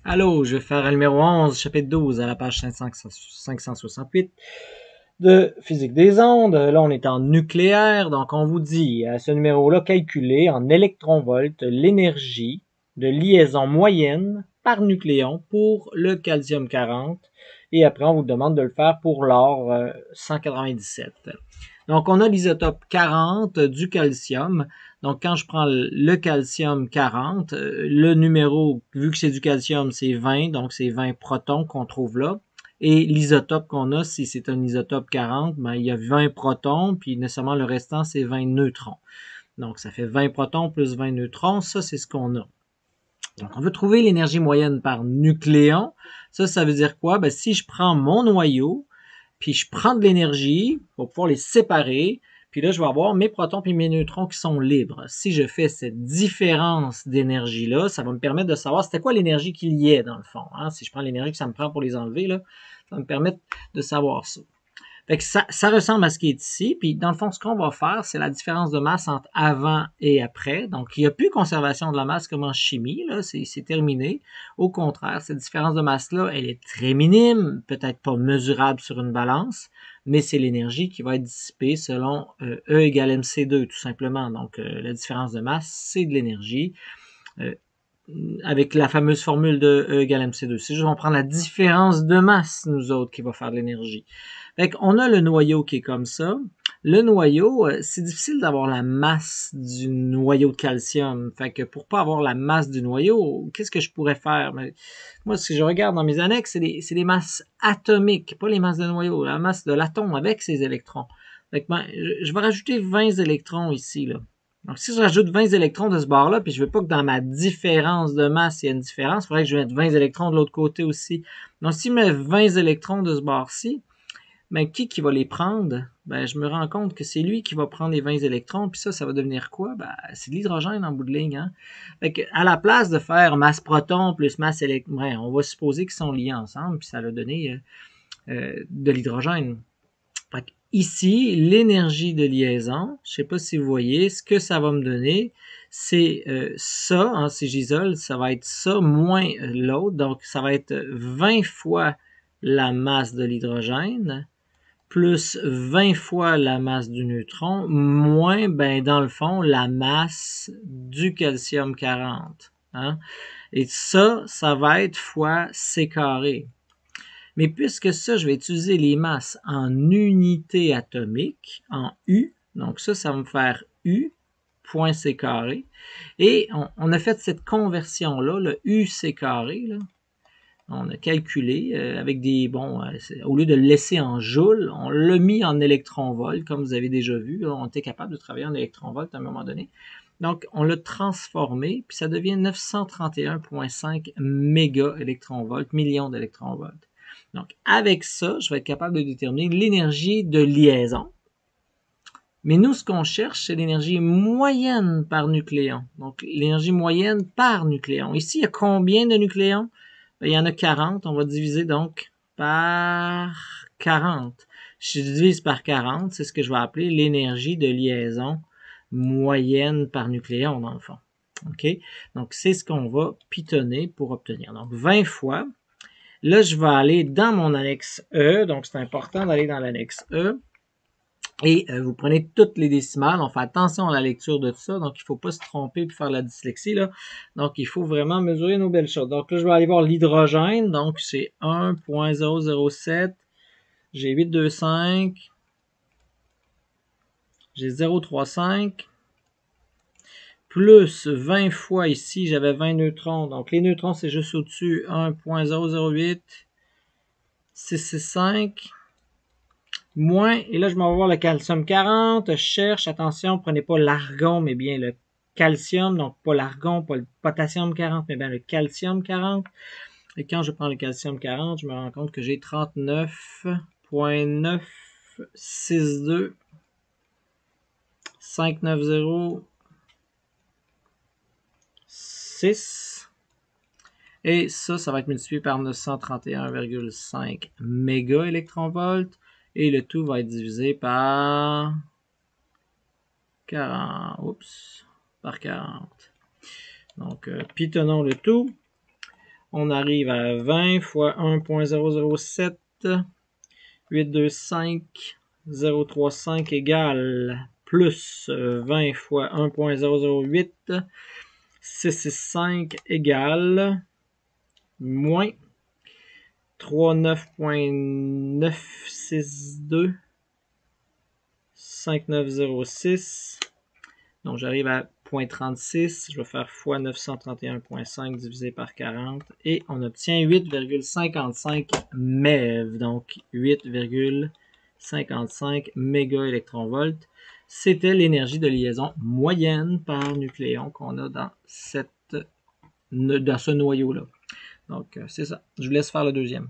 Allô, je vais faire le numéro 11, chapitre 12, à la page 568 de Physique des ondes. Là, on est en nucléaire, donc on vous dit à ce numéro-là, calculer en électronvolts l'énergie de liaison moyenne par nucléon pour le calcium 40. Et après, on vous demande de le faire pour l'or 197. Donc, on a l'isotope 40 du calcium. Donc, quand je prends le calcium 40, le numéro, vu que c'est du calcium, c'est 20, donc c'est 20 protons qu'on trouve là. Et l'isotope qu'on a, si c'est un isotope 40, ben, il y a 20 protons, puis nécessairement le restant, c'est 20 neutrons. Donc, ça fait 20 protons plus 20 neutrons. Ça, c'est ce qu'on a. Donc, on veut trouver l'énergie moyenne par nucléon. Ça veut dire quoi? Ben, si je prends mon noyau, puis je prends de l'énergie pour pouvoir les séparer, puis là, je vais avoir mes protons et mes neutrons qui sont libres. Si je fais cette différence d'énergie-là, ça va me permettre de savoir c'était quoi l'énergie qu'il y ait dans le fond. Hein? Si je prends l'énergie que ça me prend pour les enlever, là, ça va me permettre de savoir ça. Fait que ça ressemble à ce qui est ici. Puis dans le fond, ce qu'on va faire, c'est la différence de masse entre avant et après. Donc, il n'y a plus conservation de la masse comme en chimie, là, c'est terminé. Au contraire, cette différence de masse-là, elle est très minime, peut-être pas mesurable sur une balance, mais c'est l'énergie qui va être dissipée selon E égale mc2, tout simplement. Donc, la différence de masse, c'est de l'énergie. Avec la fameuse formule de E égale mc2. C'est juste qu'on prend la différence de masse, nous autres, qui va faire de l'énergie. Fait qu'on a le noyau qui est comme ça. Le noyau, c'est difficile d'avoir la masse du noyau de calcium. Fait que pour pas avoir la masse du noyau, qu'est-ce que je pourrais faire? Moi, si je regarde dans mes annexes, c'est des masses atomiques, pas les masses de noyau, la masse de l'atome avec ses électrons. Fait que je vais rajouter 20 électrons ici, là. Donc, si je rajoute 20 électrons de ce bord-là, puis je veux pas que dans ma différence de masse, il y ait une différence, il faudrait que je mette 20 électrons de l'autre côté aussi. Donc, si je mets 20 électrons de ce bord-ci, mais qui va les prendre? Ben, je me rends compte que c'est lui qui va prendre les 20 électrons, puis ça va devenir quoi? Ben, c'est de l'hydrogène en bout de ligne. Hein? Fait que, à la place de faire masse proton plus masse électron, ouais, on va supposer qu'ils sont liés ensemble, puis ça a donné de l'hydrogène. Fait que ici, l'énergie de liaison, je ne sais pas si vous voyez, ce que ça va me donner, c'est ça, hein, si j'isole, ça va être ça moins l'autre, donc ça va être 20 fois la masse de l'hydrogène, plus 20 fois la masse du neutron, moins, ben, dans le fond, la masse du calcium 40. Hein? Et ça va être fois C carré. Mais puisque ça, je vais utiliser les masses en unités atomiques, en U, donc ça va me faire U, point C carré. Et on a fait cette conversion-là, le UC carré, là, on a calculé avec des, bon, au lieu de le laisser en joules, on l'a mis en électronvolts, comme vous avez déjà vu. Là, on était capable de travailler en électronvolts à un moment donné. Donc, on l'a transformé, puis ça devient 931,5 méga électronvolts, millions d'électronvolts. Donc, avec ça, je vais être capable de déterminer l'énergie de liaison. Mais nous, ce qu'on cherche, c'est l'énergie moyenne par nucléon. Donc, l'énergie moyenne par nucléon. Ici, il y a combien de nucléons? Ben, il y en a 40. On va diviser donc par 40. Si je divise par 40, c'est ce que je vais appeler l'énergie de liaison moyenne par nucléon, dans le fond. OK? Donc, c'est ce qu'on va pitonner pour obtenir. Donc, 20 fois. Là, je vais aller dans mon annexe E. Donc, c'est important d'aller dans l'annexe E. Et vous prenez toutes les décimales, on fait attention à la lecture de tout ça, donc il ne faut pas se tromper et faire la dyslexie, là. Donc, il faut vraiment mesurer nos belles choses. Donc là, je vais aller voir l'hydrogène, donc c'est 1.007, j'ai 825, j'ai 035, plus 20 fois ici, j'avais 20 neutrons, donc les neutrons, c'est juste au-dessus, 1.008, 665, moins, et là je m'en vais voir le calcium 40, je cherche, attention, prenez pas l'argon, mais bien le calcium, donc pas l'argon, pas le potassium 40, mais bien le calcium 40. Et quand je prends le calcium 40, je me rends compte que j'ai 39.962 5906. Et ça va être multiplié par 931,5 méga électronvolts. Et le tout va être divisé par 40. Oups. Par 40. Donc, pitonnons le tout. On arrive à 20 fois 1.007, 825, 035 égale plus 20 fois 1.008, 665 égale moins 39.962, 5906. Donc, j'arrive à 0.36. Je vais faire fois 931.5 divisé par 40. Et on obtient 8,55 MeV. Donc, 8,55 mégaélectronvolts. C'était l'énergie de liaison moyenne par nucléon qu'on a dans ce noyau-là. Donc, c'est ça. Je vous laisse faire le deuxième.